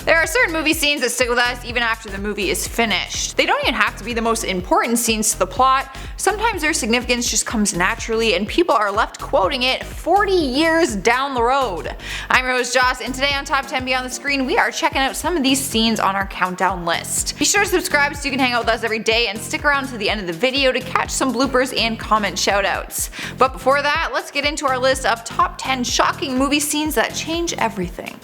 There are certain movie scenes that stick with us even after the movie is finished. They don't even have to be the most important scenes to the plot. Sometimes their significance just comes naturally and people are left quoting it 40 years down the road. I'm your host Joss, and today on Top 10 Beyond the Screen we are checking out some of these scenes on our countdown list. Be sure to subscribe so you can hang out with us every day, and stick around to the end of the video to catch some bloopers and comment shoutouts. But before that, let's get into our list of top 10 shocking movie scenes that change everything.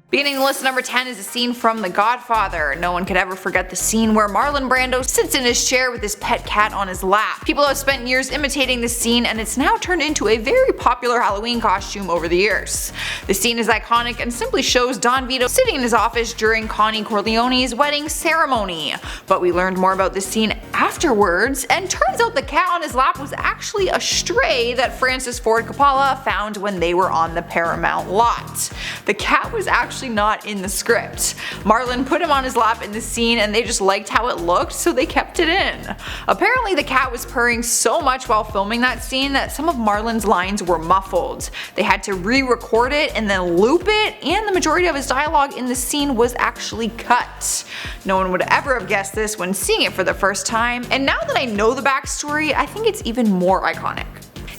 Beginning the list at number 10 is a scene from The Godfather. No one could ever forget the scene where Marlon Brando sits in his chair with his pet cat on his lap. People have spent years imitating this scene, and it's now turned into a very popular Halloween costume over the years. The scene is iconic and simply shows Don Vito sitting in his office during Connie Corleone's wedding ceremony. But we learned more about this scene afterwards, and turns out the cat on his lap was actually a stray that Francis Ford Coppola found when they were on the Paramount lot. The cat was actually not in the script. Marlon put him on his lap in the scene and they just liked how it looked, so they kept it in. Apparently the cat was purring so much while filming that scene that some of Marlon's lines were muffled. They had to re-record it and then loop it, and the majority of his dialogue in the scene was actually cut. No one would ever have guessed this when seeing it for the first time, and now that I know the backstory, I think it's even more iconic.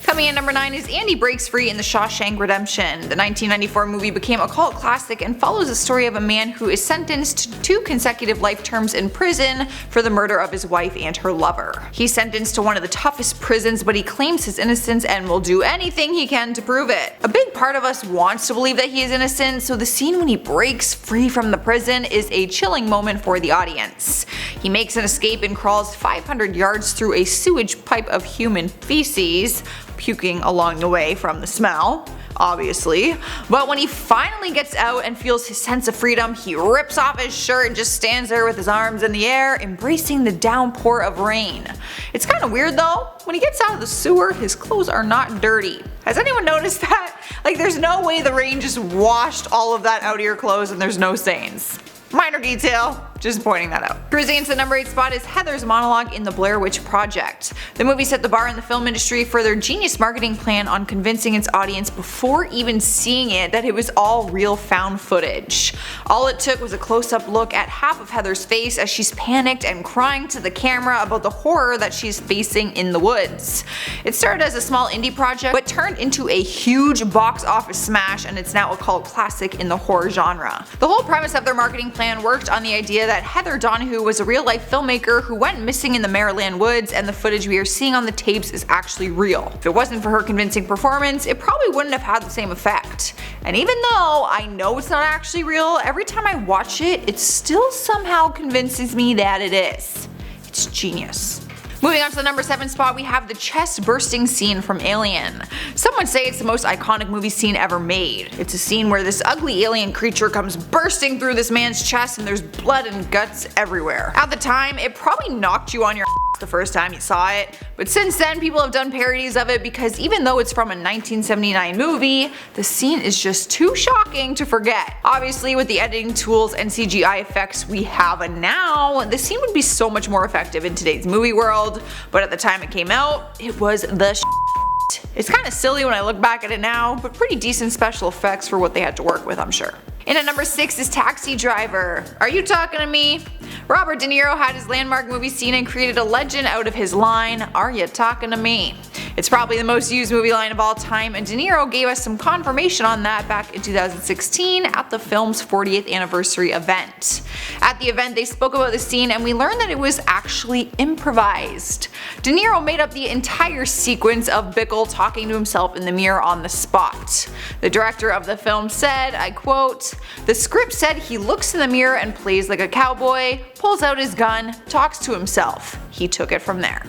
Coming in number 9 is Andy Breaks Free in the SHAWSHANK Redemption. The 1994 movie became a cult classic and follows the story of a man who is sentenced to 2 consecutive life terms in prison for the murder of his wife and her lover. He's sentenced to one of the toughest prisons, but he claims his innocence and will do anything he can to prove it. A big part of us wants to believe that he is innocent, so the scene when he breaks free from the prison is a chilling moment for the audience. He makes an escape and crawls 500 yards through a sewage pipe of human feces, puking along the way from the smell, obviously. But when he finally gets out and feels his sense of freedom, he rips off his shirt and just stands there with his arms in the air, embracing the downpour of rain. It's kinda weird though, when he gets out of the sewer, his clothes are not dirty. Has anyone noticed that? Like, there's no way the rain just washed all of that out of your clothes and there's no stains. Minor detail, just pointing that out. Cruising into the number 8 spot is Heather's monologue in The Blair Witch Project. The movie set the bar in the film industry for their genius marketing plan on convincing its audience before even seeing it that it was all real found footage. All it took was a close-up look at half of Heather's face as she's panicked and crying to the camera about the horror that she's facing in the woods. It started as a small indie project but turned into a huge box office smash, and it's now a cult classic in the horror genre. The whole premise of their marketing plan worked on the idea that Heather Donahue was a real-life filmmaker who went missing in the Maryland woods, and the footage we are seeing on the tapes is actually real. If it wasn't for her convincing performance, it probably wouldn't have had the same effect. And even though I know it's not actually real, every time I watch it, it still somehow convinces me that it is. It's genius. Moving on to the number 7 spot, we have the chest bursting scene from Alien. Some would say it's the most iconic movie scene ever made. It's a scene where this ugly alien creature comes bursting through this man's chest and there's blood and guts everywhere. At the time, it probably knocked you on your the first time you saw it, but since then people have done parodies of it because even though it's from a 1979 movie, the scene is just too shocking to forget. Obviously, with the editing tools and CGI effects we have now, the scene would be so much more effective in today's movie world, but at the time it came out, it was the shit. It's kinda silly when I look back at it now, but pretty decent special effects for what they had to work with, I'm sure. In at number 6 is Taxi Driver. Are you talking to me? Robert De Niro had his landmark movie scene and created a legend out of his line, "Are you talking to me?" It's probably the most used movie line of all time, and De Niro gave us some confirmation on that back in 2016 at the film's 40th anniversary event. At the event they spoke about the scene and we learned that it was actually improvised. De Niro made up the entire sequence of Bickle talking to himself in the mirror on the spot. The director of the film said, I quote, "The script said he looks in the mirror and plays like a cowboy, pulls out his gun, talks to himself. He took it from there."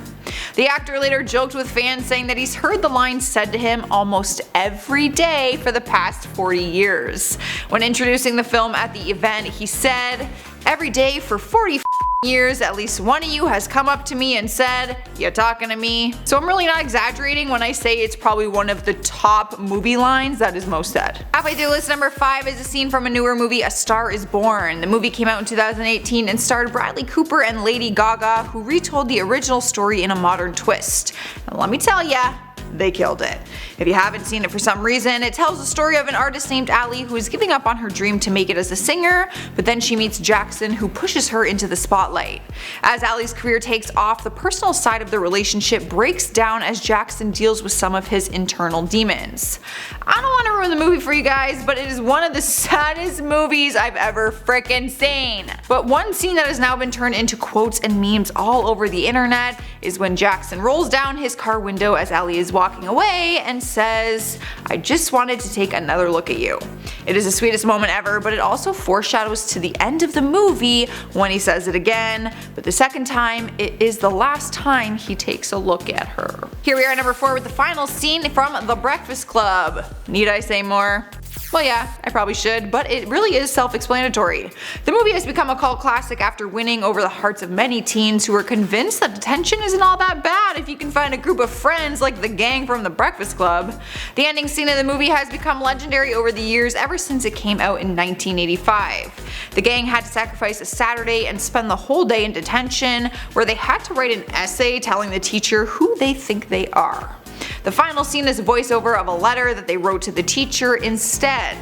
The actor later joked with fans saying that he's heard the lines said to him almost every day for the past 40 years. When introducing the film at the event, he said, "Every day for 40 years, at least one of you has come up to me and said, "You talking to me?" So I'm really not exaggerating when I say it's probably one of the top movie lines that is most said. Halfway through list number 5 is a scene from a newer movie, A Star is Born. The movie came out in 2018 and starred Bradley Cooper and Lady Gaga, who retold the original story in a modern twist. And let me tell ya, they killed it. If you haven't seen it for some reason, it tells the story of an artist named Allie who is giving up on her dream to make it as a singer, but then she meets Jackson, who pushes her into the spotlight. As Allie's career takes off, the personal side of the relationship breaks down as Jackson deals with some of his internal demons. I don't want to ruin the movie for you guys, but it is one of the saddest movies I've ever frickin' seen. But one scene that has now been turned into quotes and memes all over the internet is when Jackson rolls down his car window as Allie is walking away and says, "I just wanted to take another look at you." It is the sweetest moment ever, but it also foreshadows to the end of the movie when he says it again, but the second time, it is the last time he takes a look at her. Here we are at number 4 with the final scene from The Breakfast Club. Need I say more? Well yeah, I probably should, but it really is self-explanatory. The movie has become a cult classic after winning over the hearts of many teens who are convinced that detention isn't all that bad if you can find a group of friends like the gang from The Breakfast Club. The ending scene of the movie has become legendary over the years ever since it came out in 1985. The gang had to sacrifice a Saturday and spend the whole day in detention, where they had to write an essay telling the teacher who they think they are. The final scene is a voiceover of a letter that they wrote to the teacher instead.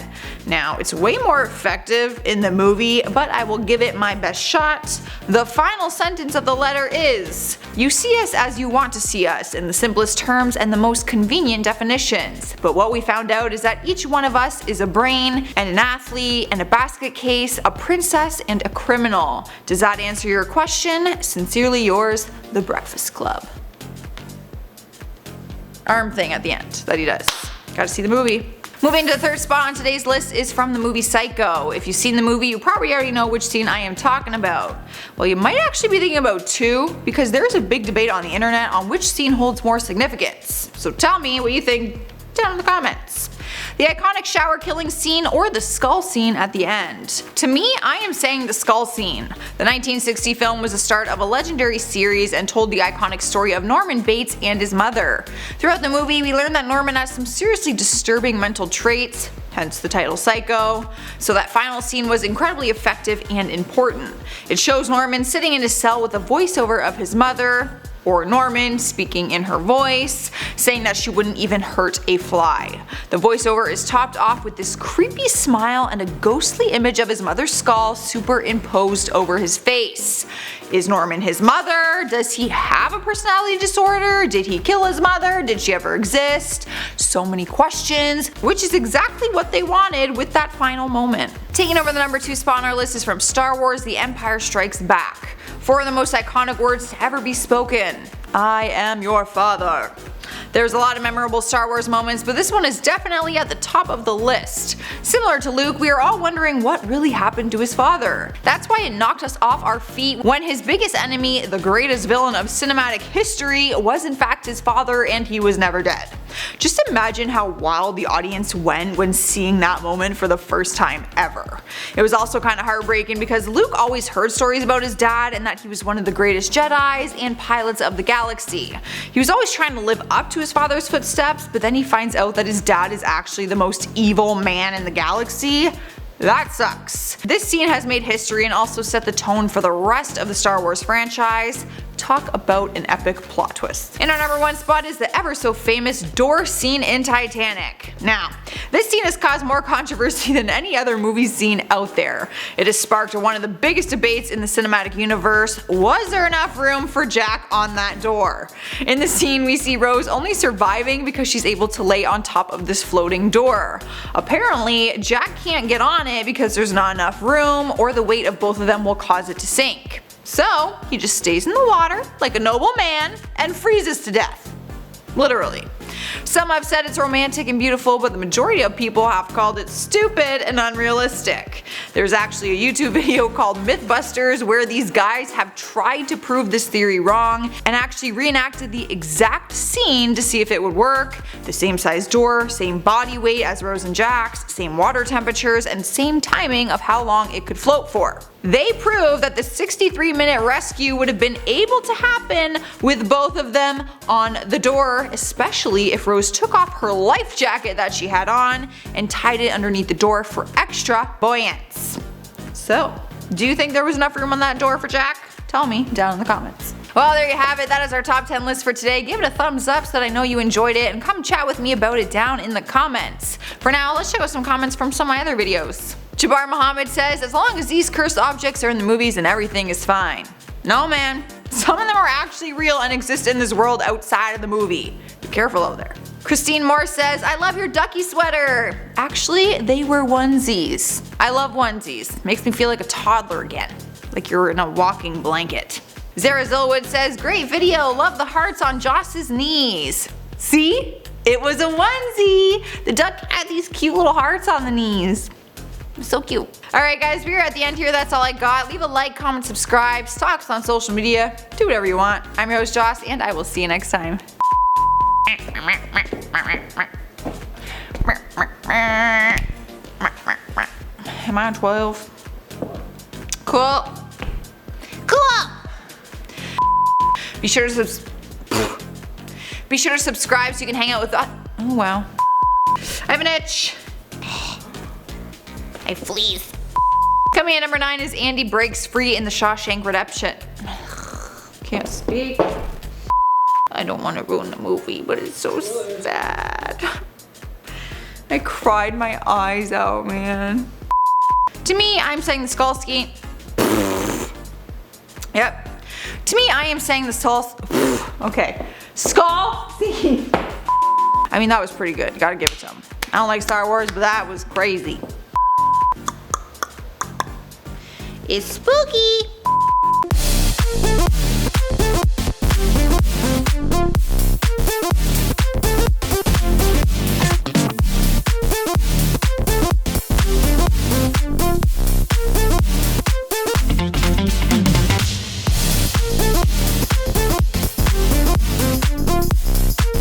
Now, it's way more effective in the movie, but I will give it my best shot. The final sentence of the letter is, "You see us as you want to see us, in the simplest terms and the most convenient definitions. But what we found out is that each one of us is a brain, and an athlete, and a basket case, a princess, and a criminal. Does that answer your question? Sincerely yours, The Breakfast Club." Arm thing at the end that he does. Gotta see the movie. Moving to the third spot on today's list is from the movie Psycho. If you've seen the movie, you probably already know which scene I am talking about. Well, you might actually be thinking about two, because there is a big debate on the internet on which scene holds more significance. So tell me what you think down in the comments. The iconic shower killing scene or the skull scene at the end? To me, I am saying the skull scene. The 1960 film was the start of a legendary series and told the iconic story of Norman Bates and his mother. Throughout the movie, we learn that Norman has some seriously disturbing mental traits, hence the title Psycho, so that final scene was incredibly effective and important. It shows Norman sitting in his cell with a voiceover of his mother, or Norman speaking in her voice, saying that she wouldn't even hurt a fly. The voiceover is topped off with this creepy smile and a ghostly image of his mother's skull superimposed over his face. Is Norman his mother? Does he have a personality disorder? Did he kill his mother? Did she ever exist? So many questions, which is exactly what they wanted with that final moment. Taking over the number 2 spot on our list is from Star Wars: The Empire Strikes Back. 4 of the most iconic words to ever be spoken. I am your father. There's a lot of memorable Star Wars moments, but this one is definitely at the top of the list. Similar to Luke, we are all wondering what really happened to his father. That's why it knocked us off our feet when his biggest enemy, the greatest villain of cinematic history, was in fact his father and he was never dead. Just imagine how wild the audience went when seeing that moment for the first time ever. It was also kind of heartbreaking because Luke always heard stories about his dad and that he was one of the greatest Jedis and pilots of the galaxy. He was always trying to live up to his father's footsteps, but then he finds out that his dad is actually the most evil man in the galaxy. That sucks. This scene has made history and also set the tone for the rest of the Star Wars franchise. Talk about an epic plot twist. In our number 1 spot is the ever so famous door scene in Titanic. Now, this scene has caused more controversy than any other movie scene out there. It has sparked one of the biggest debates in the cinematic universe. Was there enough room for Jack on that door? In the scene, we see Rose only surviving because she's able to lay on top of this floating door. Apparently, Jack can't get on it because there's not enough room, or the weight of both of them will cause it to sink. So he just stays in the water like a noble man and freezes to death. Literally. Some have said it's romantic and beautiful, but the majority of people have called it stupid and unrealistic. There's actually a YouTube video called Mythbusters where these guys have tried to prove this theory wrong and actually reenacted the exact scene to see if it would work. The same size door, same body weight as Rose and Jack's, same water temperatures, and same timing of how long it could float for. They proved that the 63-minute rescue would have been able to happen with both of them on the door, especially if Rose took off her life jacket that she had on and tied it underneath the door for extra buoyance. So, do you think there was enough room on that door for Jack? Tell me down in the comments. Well, there you have it. That is our top 10 list for today. Give it a thumbs up so that I know you enjoyed it, and come chat with me about it down in the comments. For now, let's check out some comments from some of my other videos. Jabbar Muhammad says, as long as these cursed objects are in the movies, then everything is fine. No man, some of them are actually real and exist in this world outside of the movie. Be careful out there. Christine Moore says, I love your ducky sweater. Actually, they were onesies. I love onesies. Makes me feel like a toddler again. Like you're in a walking blanket. Zara Zillwood says, great video, love the hearts on Joss's knees. See? It was a onesie. The duck had these cute little hearts on the knees. So cute. Alright guys, we're at the end here. That's all I got. Leave a like, comment, subscribe, stalk us on social media. Do whatever you want. I'm your host Joss, and I will see you next time. Am I on 12? Cool. Cool! Be sure to subscribe so you can hang out with us. Oh wow. I have an itch. I fleas. Coming in number 9 is Andy breaks free in the SHAWSHANK Redemption. Can't speak. I don't want to ruin the movie, but it's so sad. I cried my eyes out, man. To me, I'm saying the skull skate. Yep. To me, I am saying the skull. Okay. Skull skate. I mean, that was pretty good. Gotta give it to him. I don't like Star Wars, but that was crazy. It's spooky.